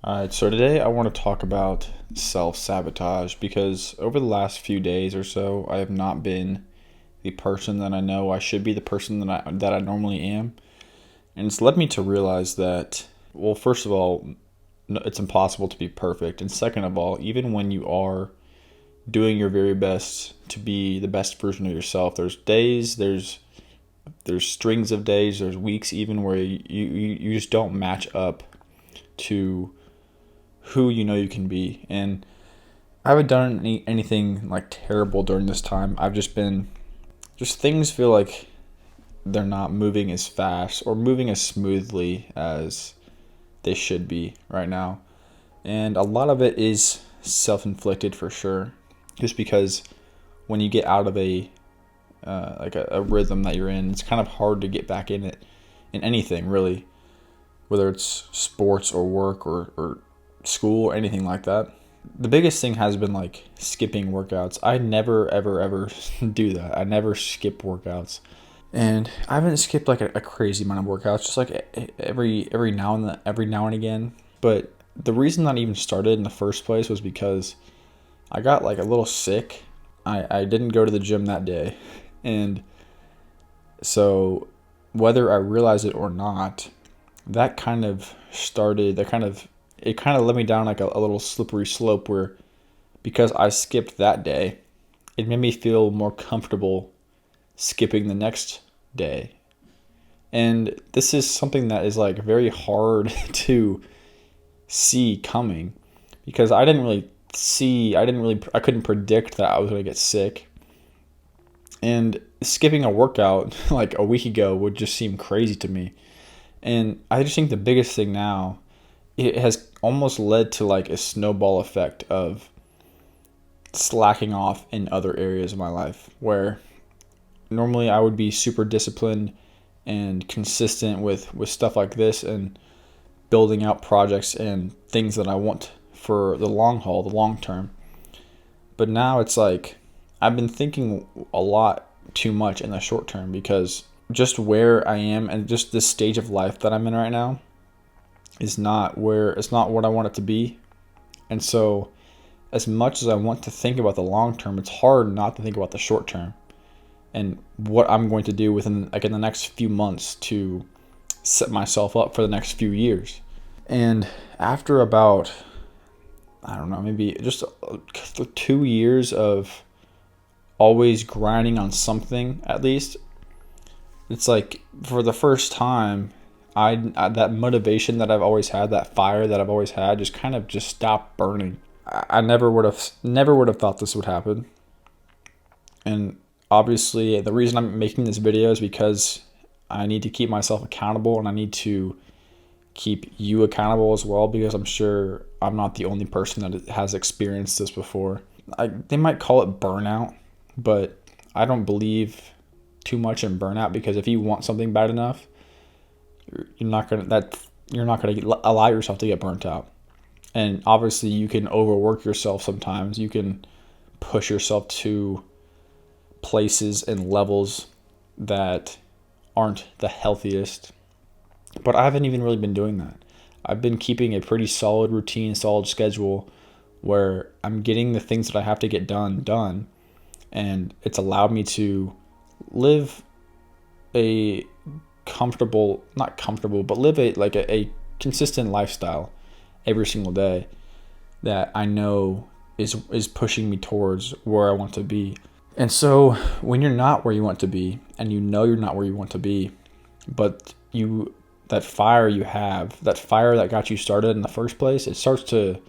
Alright, so today I want to talk about self-sabotage because over the last few days or so, I have not been the person that I know I should be, the person that I normally am. And it's led me to realize that, well, first of all, it's impossible to be perfect. And second of all, even when you are doing your very best to be the best version of yourself, there's days, there's strings of days, there's weeks even where you just don't match up to who you know you can be. And I haven't done anything like terrible during this time. I've just been, just things feel like they're not moving as fast or moving as smoothly as they should be right now. And a lot of it is self-inflicted for sure. Just because when you get out of a rhythm that you're in, it's kind of hard to get back in it in anything really, whether it's sports or work or school or anything like that. The biggest thing has been like skipping workouts. I never ever do that. I never skip workouts. And I haven't skipped like a crazy amount of workouts, just like every now and again. But the reason that even started in the first place was because I got like a little sick. I didn't go to the gym that day. And so whether I realize it or not, that kind of started that kind of it kind of led me down like a little slippery slope where, because I skipped that day, it made me feel more comfortable skipping the next day. And this is something that is like very hard to see coming, because I couldn't predict that I was going to get sick. And skipping a workout like a week ago would just seem crazy to me. And I just think the biggest thing now, it has almost led to like a snowball effect of slacking off in other areas of my life, where normally I would be super disciplined and consistent with stuff like this and building out projects and things that I want for the long haul, the long term. But now it's like I've been thinking a lot too much in the short term, because just where I am and just this stage of life that I'm in right now is not what I want it to be. And so as much as I want to think about the long term, it's hard not to think about the short term and what I'm going to do within like in the next few months to set myself up for the next few years. And after about, I don't know, maybe just 2 years of always grinding on something, at least, it's like for the first time, I that motivation that I've always had, that fire that I've always had, just kind of just stopped burning. I never would have thought this would happen. And obviously, the reason I'm making this video is because I need to keep myself accountable, and I need to keep you accountable as well, because I'm sure I'm not the only person that has experienced this before. They might call it burnout, but I don't believe too much in burnout, because if you want something bad enough, you're not gonna allow yourself to get burnt out. And obviously, you can overwork yourself sometimes. You can push yourself to places and levels that aren't the healthiest. But I haven't even really been doing that. I've been keeping a pretty solid routine, solid schedule, where I'm getting the things that I have to get done, and it's allowed me to live a not comfortable, but live a consistent lifestyle every single day that I know is pushing me towards where I want to be. And so when you're not where you want to be, and you know you're not where you want to be, but that fire you have, that fire that got you started in the first place, it starts to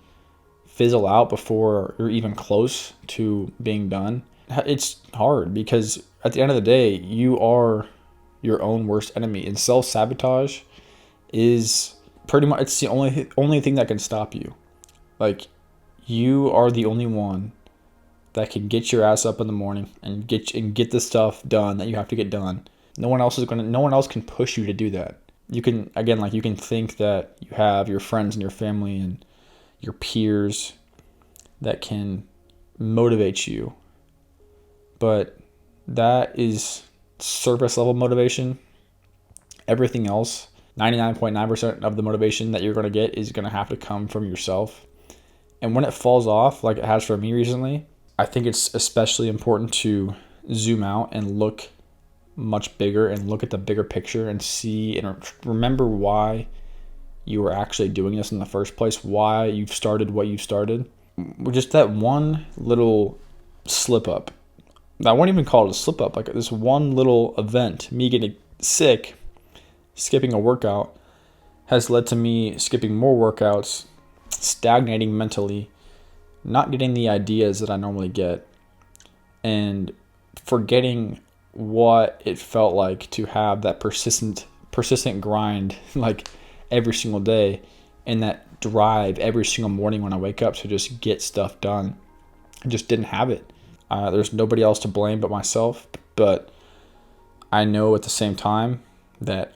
fizzle out before you're even close to being done. It's hard, because at the end of the day, you are your own worst enemy, and self-sabotage is pretty much, it's the only thing that can stop you. Like, you are the only one that can get your ass up in the morning and get the stuff done that you have to get done. No one else can push you to do that. You can, again, like, you can think that you have your friends and your family and your peers that can motivate you, but that is surface level motivation. Everything else 99.9% of the motivation that you're going to get is going to have to come from yourself. And when it falls off, like it has for me recently, I think it's especially important to zoom out and look much bigger and look at the bigger picture and see and remember why you were actually doing this in the first place, why you've started what you've started. Just that one little slip up. I won't even call it a slip up. Like this one little event, me getting sick, skipping a workout, has led to me skipping more workouts, stagnating mentally, not getting the ideas that I normally get, and forgetting what it felt like to have that persistent grind like every single day, and that drive every single morning when I wake up to just get stuff done. I just didn't have it. There's nobody else to blame but myself, but I know at the same time that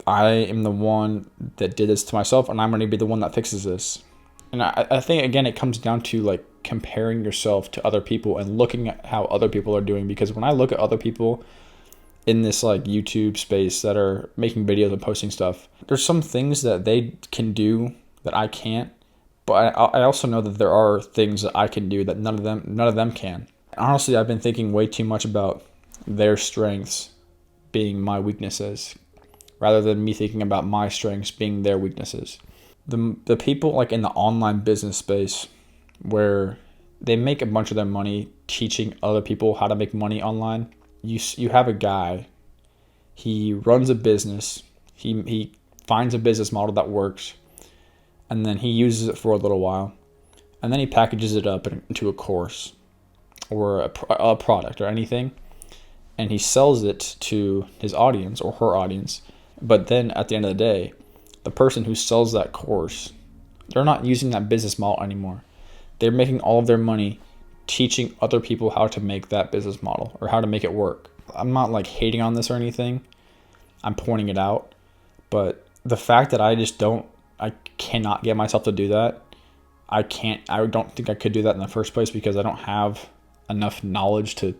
I am the one that did this to myself, and I'm going to be the one that fixes this. And I think, again, it comes down to like comparing yourself to other people and looking at how other people are doing. Because when I look at other people in this like YouTube space that are making videos and posting stuff, there's some things that they can do that I can't. But I also know that there are things that I can do that none of them can. Honestly, I've been thinking way too much about their strengths being my weaknesses, rather than me thinking about my strengths being their weaknesses. The people like in the online business space where they make a bunch of their money teaching other people how to make money online. You have a guy, he runs a business, he finds a business model that works, and then he uses it for a little while, and then he packages it up into a course or a product or anything, and he sells it to his audience or her audience. But then at the end of the day, the person who sells that course, they're not using that business model anymore. They're making all of their money teaching other people how to make that business model or how to make it work. I'm not like hating on this or anything. I'm pointing it out. But the fact that I cannot get myself to do that. I don't think I could do that in the first place because I don't have enough knowledge to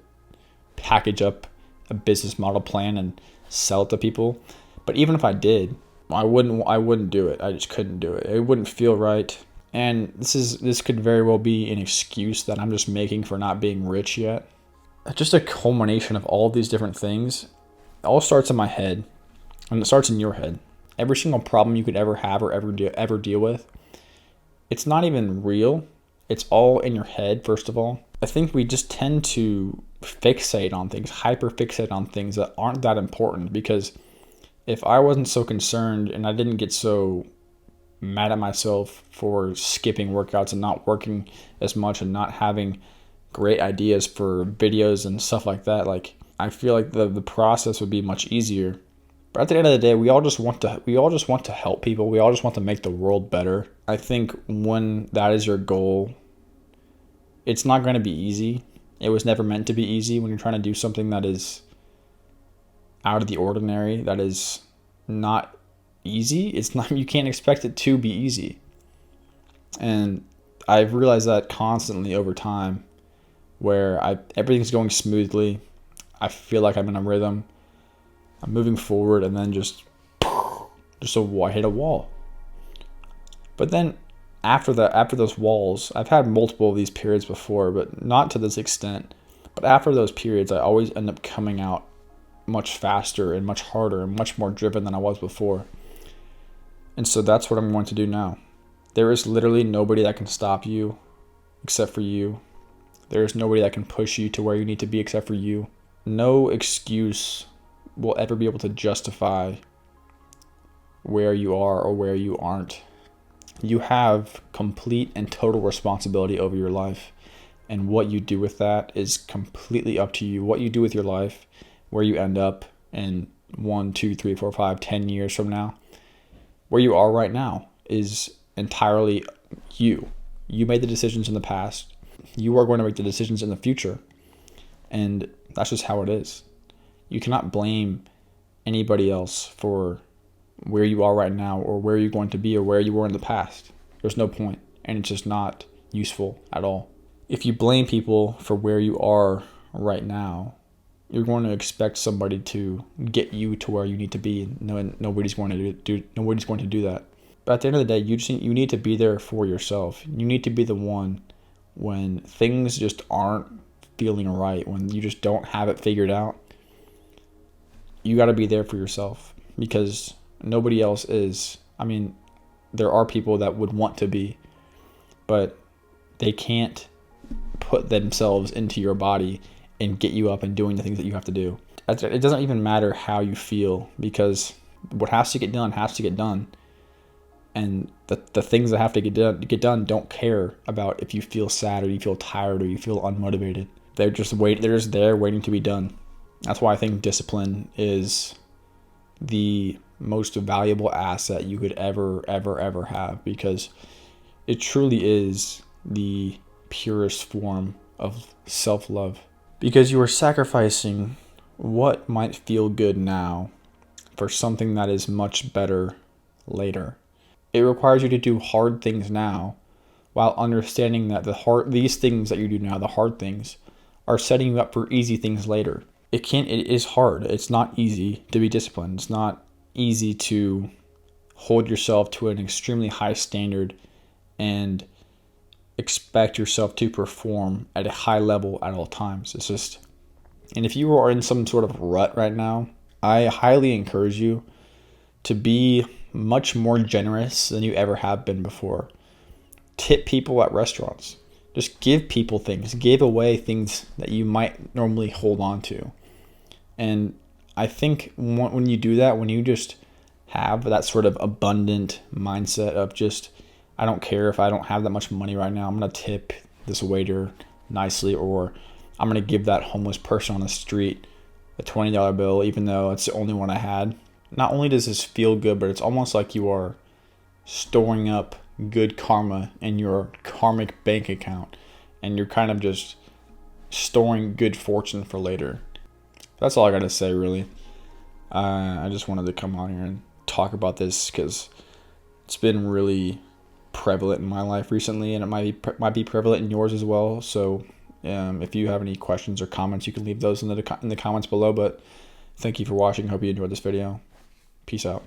package up a business model plan and sell it to people. But even if I did, I wouldn't do it. I just couldn't do it. It wouldn't feel right. And this could very well be an excuse that I'm just making for not being rich yet. Just a culmination of all these different things. It all starts in my head, and it starts in your head. Every single problem you could ever have or ever deal with, it's not even real. It's all in your head, first of all. I think we just tend to fixate on things, hyper fixate on things that aren't that important, because if I wasn't so concerned and I didn't get so mad at myself for skipping workouts and not working as much and not having great ideas for videos and stuff like that, like I feel like the process would be much easier. But at the end of the day, we all just want to help people. We all just want to make the world better. I think when that is your goal, it's not going to be easy. It was never meant to be easy when you're trying to do something that is out of the ordinary, that is not easy. It's not, you can't expect it to be easy. And I've realized that constantly over time, where everything's going smoothly. I feel like I'm in a rhythm. I'm moving forward, and then just I hit a wall. But then after those walls, I've had multiple of these periods before, but not to this extent. But after those periods, I always end up coming out much faster and much harder and much more driven than I was before. And so that's what I'm going to do now. There is literally nobody that can stop you except for you. There is nobody that can push you to where you need to be except for you. No excuse will ever be able to justify where you are or where you aren't. You have complete and total responsibility over your life, and what you do with that is completely up to you. What you do with your life, where you end up in 1, 2, 3, 4, 5, 10 years from now, where you are right now is entirely you. You made the decisions in the past. You are going to make the decisions in the future. And that's just how it is. You cannot blame anybody else for where you are right now or where you're going to be or where you were in the past. There's no point, and it's just not useful at all. If you blame people for where you are right now, you're going to expect somebody to get you to where you need to be. Nobody's going to do that. But at the end of the day, you need to be there for yourself. You need to be the one when things just aren't feeling right, when you just don't have it figured out. You got to be there for yourself, because nobody else is. I mean, there are people that would want to be, but they can't put themselves into your body and get you up and doing the things that you have to do. It doesn't even matter how you feel, because what has to get done has to get done. And the things that have to get done don't care about if you feel sad or you feel tired or you feel unmotivated. They're just there waiting to be done. That's why I think discipline is the most valuable asset you could ever have, because it truly is the purest form of self-love. Because you are sacrificing what might feel good now for something that is much better later. It requires you to do hard things now, while understanding that these things that you do now, the hard things, are setting you up for easy things later. It is hard. It's not easy to be disciplined. It's not easy to hold yourself to an extremely high standard and expect yourself to perform at a high level at all times. It's just, and if you are in some sort of rut right now, I highly encourage you to be much more generous than you ever have been before. Tip people at restaurants. Just give people things. Give away things that you might normally hold on to. And I think when you do that, when you just have that sort of abundant mindset of just, I don't care if I don't have that much money right now, I'm going to tip this waiter nicely, or I'm going to give that homeless person on the street a $20 bill, even though it's the only one I had. Not only does this feel good, but it's almost like you are storing up good karma in your karmic bank account, and you're kind of just storing good fortune for later. That's all I got to say, really. I just wanted to come on here and talk about this because it's been really prevalent in my life recently, and it might be prevalent in yours as well. So if you have any questions or comments, you can leave those in the comments below. But thank you for watching. Hope you enjoyed this video. Peace out.